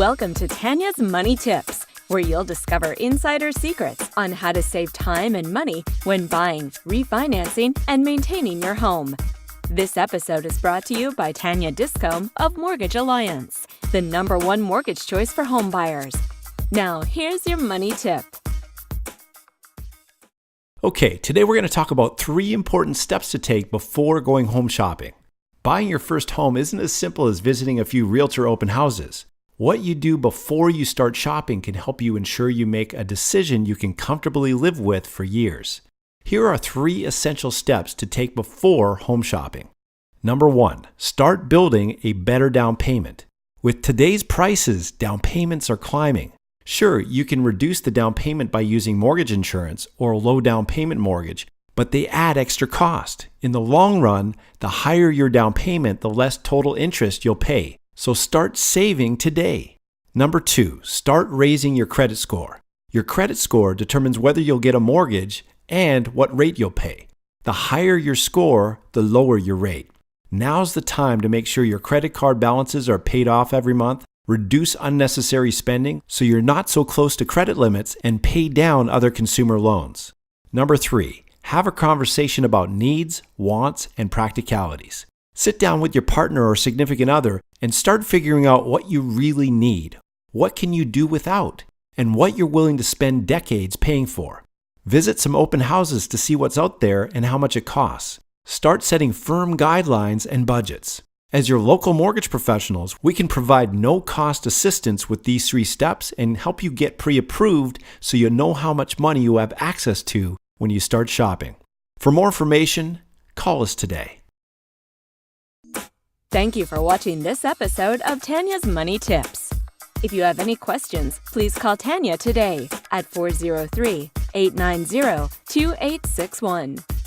Welcome to Tania's Money Tips, where you'll discover insider secrets on how to save time and money when buying, refinancing, and maintaining your home. This episode is brought to you by Tania Discombe of Mortgage Alliance, the #1 mortgage choice for home buyers. Now, here's your money tip. Okay, today we're going to talk about 3 important steps to take before going home shopping. Buying your first home isn't as simple as visiting a few realtor open houses. What you do before you start shopping can help you ensure you make a decision you can comfortably live with for years. Here are 3 essential steps to take before home shopping. Number 1, start building a better down payment. With today's prices, down payments are climbing. Sure, you can reduce the down payment by using mortgage insurance or a low down payment mortgage, but they add extra cost. In the long run, the higher your down payment, the less total interest you'll pay. So start saving today. Number 2, start raising your credit score. Your credit score determines whether you'll get a mortgage and what rate you'll pay. The higher your score, the lower your rate. Now's the time to make sure your credit card balances are paid off every month, reduce unnecessary spending so you're not so close to credit limits, and pay down other consumer loans. Number 3, have a conversation about needs, wants, and practicalities. Sit down with your partner or significant other and start figuring out what you really need, what can you do without, and what you're willing to spend decades paying for. Visit some open houses to see what's out there and how much it costs. Start setting firm guidelines and budgets. As your local mortgage professionals, we can provide no-cost assistance with these 3 steps and help you get pre-approved so you know how much money you have access to when you start shopping. For more information, call us today. Thank you for watching this episode of Tania's Money Tips. If you have any questions, please call Tania today at 403-890-2861.